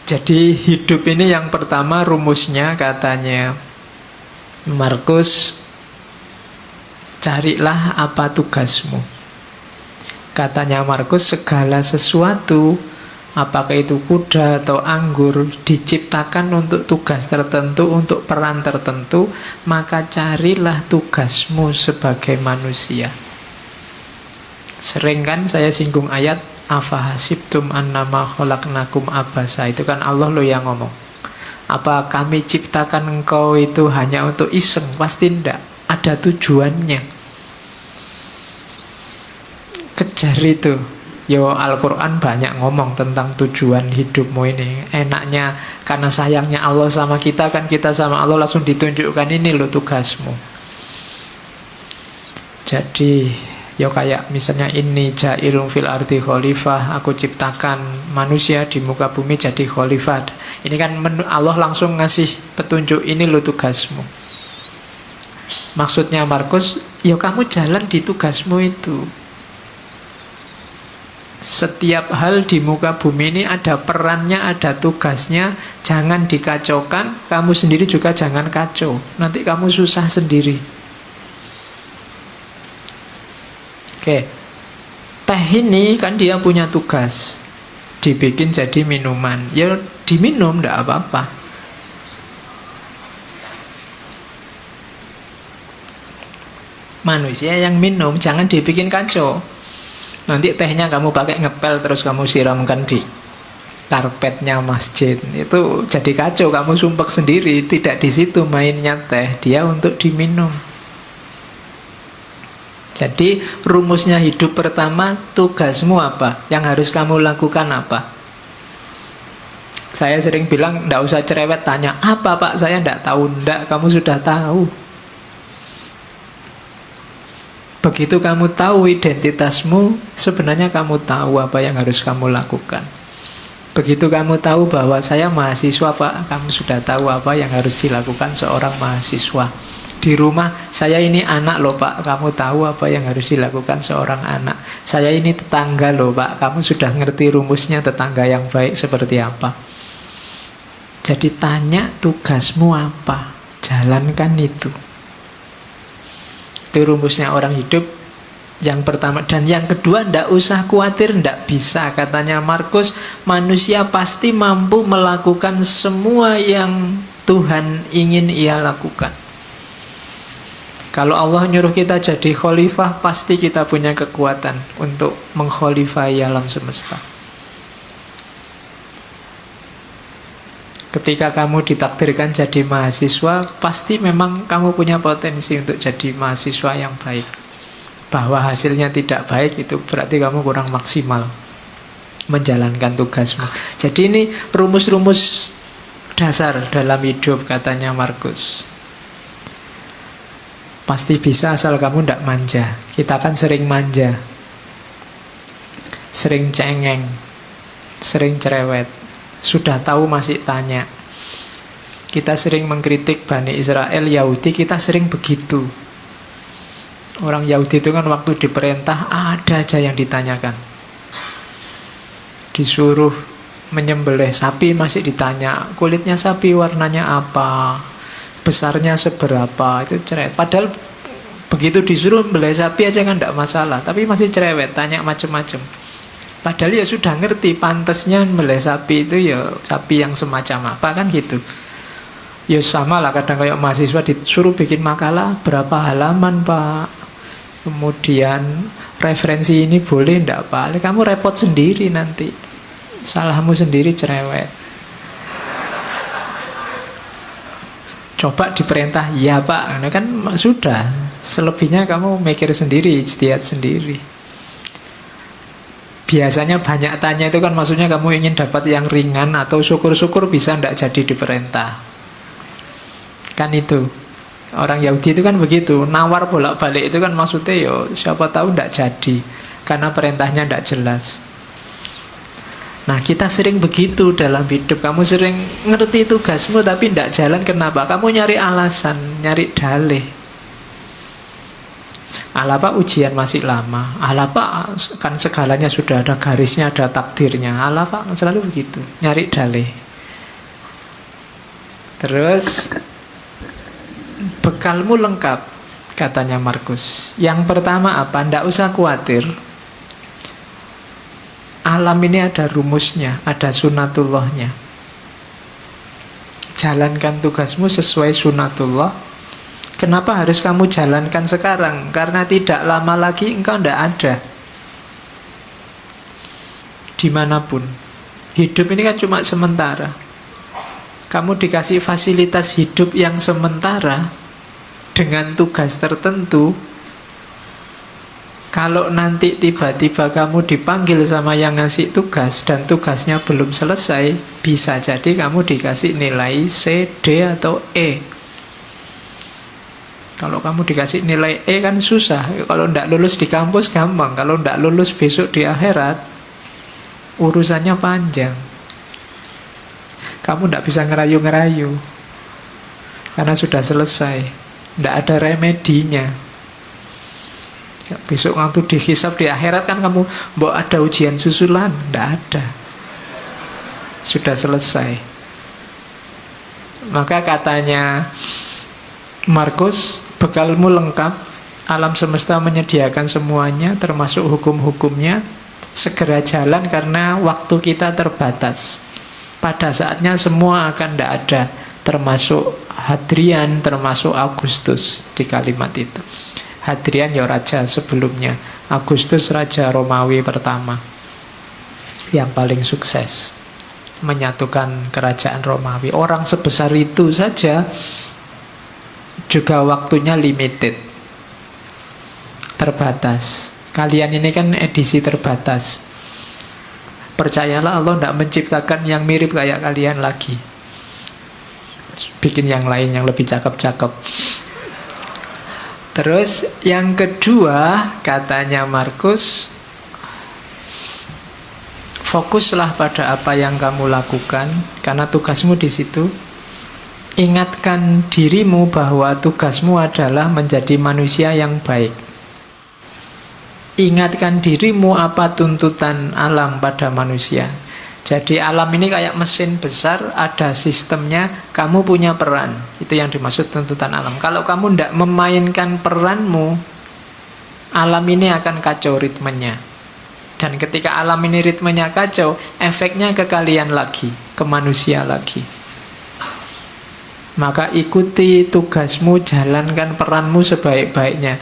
Jadi hidup ini yang pertama rumusnya katanya Markus, carilah apa tugasmu. Katanya Markus, segala sesuatu, apakah itu kuda atau anggur, diciptakan untuk tugas tertentu, untuk peran tertentu, maka carilah tugasmu sebagai manusia. Sering kan saya singgung ayat afahasibtum annama khalaqnakum abasa. Itu kan Allah loh yang ngomong. Apa kami ciptakan engkau itu hanya untuk iseng? Pasti tidak. Ada tujuannya. Kejar itu. Yo, Al-Quran banyak ngomong tentang tujuan hidupmu ini. Enaknya karena sayangnya Allah sama kita, kan kita sama Allah langsung ditunjukkan, ini loh tugasmu. Jadi ya kayak misalnya ini ja'ilun fil ardi khalifah, aku ciptakan manusia di muka bumi jadi khalifah. Ini kan Allah langsung ngasih petunjuk, ini lo tugasmu. Maksudnya Markus, ya kamu jalan di tugasmu itu. Setiap hal di muka bumi ini ada perannya, ada tugasnya. Jangan dikacaukan, kamu sendiri juga jangan kacau. Nanti kamu susah sendiri. Oke, teh ini kan dia punya tugas, dibikin jadi minuman. Ya diminum, tidak apa-apa. Manusia yang minum, jangan dibikin kacau. Nanti tehnya kamu pakai ngepel, terus kamu siramkan di karpetnya masjid. Itu jadi kacau, kamu sumpek sendiri. Tidak di situ mainnya teh, dia untuk diminum. Jadi rumusnya hidup pertama, tugasmu apa? Yang harus kamu lakukan apa? Saya sering bilang, tidak usah cerewet tanya, apa Pak? Saya tidak tahu. Tidak, kamu sudah tahu. Begitu kamu tahu identitasmu, sebenarnya kamu tahu apa yang harus kamu lakukan. Begitu kamu tahu bahwa saya mahasiswa Pak, kamu sudah tahu apa yang harus dilakukan seorang mahasiswa. Di rumah, saya ini anak loh Pak, kamu tahu apa yang harus dilakukan seorang anak. Saya ini tetangga loh Pak, kamu sudah ngerti rumusnya tetangga yang baik seperti apa. Jadi tanya tugasmu apa, jalankan itu. Itu rumusnya orang hidup yang pertama. Dan yang kedua, ndak usah khawatir, ndak bisa. Katanya Markus, manusia pasti mampu melakukan semua yang Tuhan ingin ia lakukan. Kalau Allah nyuruh kita jadi khalifah, pasti kita punya kekuatan untuk mengkhalifai alam semesta. Ketika kamu ditakdirkan jadi mahasiswa, pasti memang kamu punya potensi untuk jadi mahasiswa yang baik. Bahwa hasilnya tidak baik, itu berarti kamu kurang maksimal menjalankan tugasmu. Jadi ini rumus-rumus dasar dalam hidup, katanya Markus. Pasti bisa asal kamu tidak manja. Kita kan sering manja, sering cengeng, sering cerewet. Sudah tahu masih tanya. Kita sering mengkritik Bani Israel, Yahudi, kita sering begitu. Orang Yahudi itu kan waktu diperintah ada aja yang ditanyakan. Disuruh menyembelih sapi masih ditanya, kulitnya sapi warnanya apa, besarnya seberapa, itu cerewet. Padahal begitu disuruh membelai sapi aja kan tidak masalah, tapi masih cerewet, tanya macam-macam. Padahal ya sudah ngerti pantasnya membelai sapi itu ya sapi yang semacam apa, kan gitu. Ya sama lah, kadang kayak mahasiswa disuruh bikin makalah, berapa halaman Pak, kemudian referensi ini boleh tidak Pak, kamu repot sendiri nanti, salahmu sendiri, cerewet. Coba diperintah, ya Pak, kan sudah. Selebihnya kamu mikir sendiri, ijtihad sendiri. Biasanya banyak tanya itu kan maksudnya kamu ingin dapat yang ringan, atau syukur-syukur bisa tidak jadi diperintah. Kan itu. Orang Yahudi itu kan begitu, nawar bolak-balik itu kan maksudnya yo siapa tahu tidak jadi, karena perintahnya tidak jelas. Nah kita sering begitu dalam hidup. Kamu sering ngerti tugasmu tapi tidak jalan, kenapa? Kamu nyari alasan, nyari dalih. Alah Pak, ujian masih lama. Alah Pak, kan segalanya sudah ada garisnya, ada takdirnya. Alah Pak, selalu begitu, nyari dalih. Terus bekalmu lengkap, katanya Markus. Yang pertama apa? Ndak usah khawatir. Alam ini ada rumusnya, ada sunatullahnya. Jalankan tugasmu sesuai sunatullah. Kenapa harus kamu jalankan sekarang? Karena tidak lama lagi engkau ndak ada. Dimanapun. Hidup ini kan cuma sementara. Kamu dikasih fasilitas hidup yang sementara dengan tugas tertentu. Kalau nanti tiba-tiba kamu dipanggil sama yang ngasih tugas dan tugasnya belum selesai, bisa jadi kamu dikasih nilai C, D, atau E. Kalau kamu dikasih nilai E kan susah. Kalau tidak lulus di kampus gampang. Kalau tidak lulus besok di akhirat, urusannya panjang. Kamu tidak bisa ngerayu-ngerayu karena sudah selesai. Tidak ada remedinya. Besok waktu dihisab di akhirat kan kamu mau ada ujian susulan. Tidak ada. Sudah selesai. Maka katanya Markus, bekalmu lengkap. Alam semesta menyediakan semuanya, termasuk hukum-hukumnya. Segera jalan karena waktu kita terbatas. Pada saatnya semua akan tidak ada, termasuk Hadrian, termasuk Agustus di kalimat itu. Hadrian ya raja sebelumnya, Agustus raja Romawi pertama yang paling sukses menyatukan kerajaan Romawi. Orang sebesar itu saja juga waktunya limited, terbatas. Kalian ini kan edisi terbatas. Percayalah, Allah tidak menciptakan yang mirip kayak kalian lagi. Bikin yang lain yang lebih cakep-cakep. Terus yang kedua, katanya Markus, fokuslah pada apa yang kamu lakukan, karena tugasmu di situ. Ingatkan dirimu bahwa tugasmu adalah menjadi manusia yang baik. Ingatkan dirimu apa tuntutan alam pada manusia. Jadi alam ini kayak mesin besar, ada sistemnya, kamu punya peran. Itu yang dimaksud tuntutan alam. Kalau kamu tidak memainkan peranmu, alam ini akan kacau ritmenya. Dan ketika alam ini ritmenya kacau, efeknya ke kalian lagi, ke manusia lagi. Maka ikuti tugasmu, jalankan peranmu sebaik-baiknya.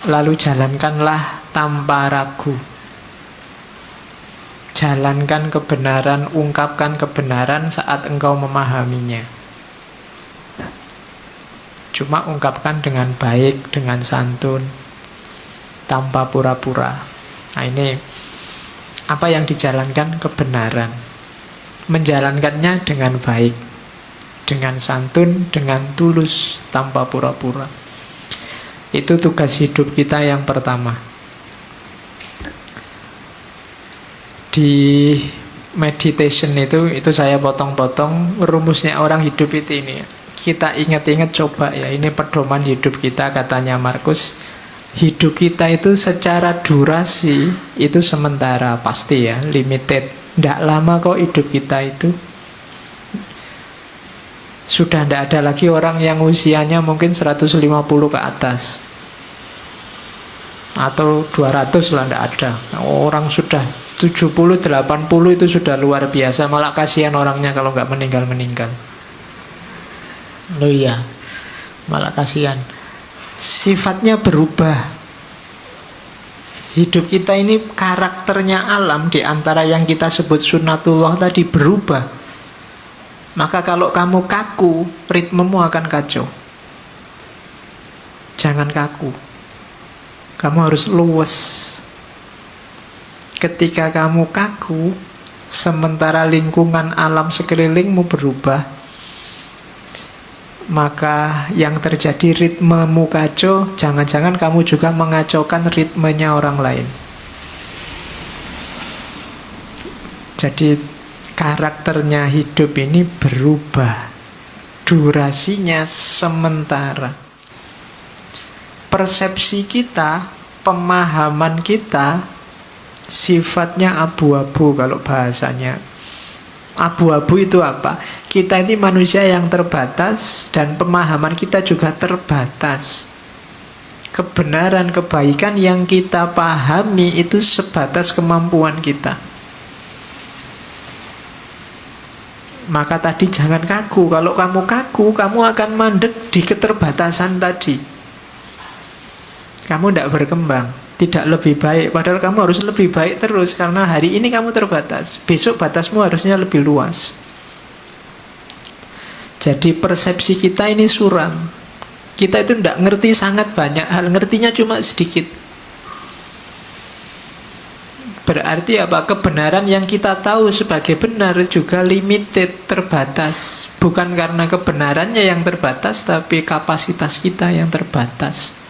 Lalu jalankanlah tanpa ragu. Jalankan kebenaran, ungkapkan kebenaran saat engkau memahaminya. Cuma ungkapkan dengan baik, dengan santun, tanpa pura-pura. Nah ini apa yang dijalankan? Kebenaran. Menjalankannya dengan baik, dengan santun, dengan tulus, tanpa pura-pura. Itu tugas hidup kita yang pertama. Di meditation itu saya potong-potong rumusnya orang hidup itu ini. Kita ingat-ingat coba ya, ini pedoman hidup kita, katanya Markus. Hidup kita itu secara durasi itu sementara, pasti ya, limited. Tidak lama kok hidup kita itu. Sudah tidak ada lagi orang yang usianya mungkin 150 ke atas. Atau 200 lah, tidak ada. Orang sudah 70, 80 itu sudah luar biasa. Malah kasihan orangnya kalau nggak meninggal-meninggal. Loh iya, malah kasihan. Sifatnya berubah. Hidup kita ini karakternya alam di antara yang kita sebut sunatullah tadi berubah. Maka kalau kamu kaku, ritmemu akan kacau. Jangan kaku. Kamu harus luwes. Ketika kamu kaku, sementara lingkungan alam sekelilingmu berubah, maka yang terjadi ritmemu kacau, jangan-jangan kamu juga mengacaukan ritmenya orang lain. Jadi karakternya hidup ini berubah. Durasinya sementara. Persepsi kita, pemahaman kita sifatnya abu-abu kalau bahasanya Abu-abu itu apa? Kita ini manusia yang terbatas dan pemahaman kita juga terbatas. Kebenaran, kebaikan yang kita pahami itu sebatas kemampuan kita. Maka tadi jangan kaku. Kalau kamu kaku, kamu akan mandek di keterbatasan tadi. Kamu tidak berkembang, tidak lebih baik. Padahal kamu harus lebih baik terus. Karena hari ini kamu terbatas, besok batasmu harusnya lebih luas. Jadi persepsi kita ini suram. Kita itu tidak ngerti sangat banyak hal, ngertinya cuma sedikit. Berarti apa? Kebenaran yang kita tahu sebagai benar juga limited, terbatas. Bukan karena kebenarannya yang terbatas, tapi kapasitas kita yang terbatas.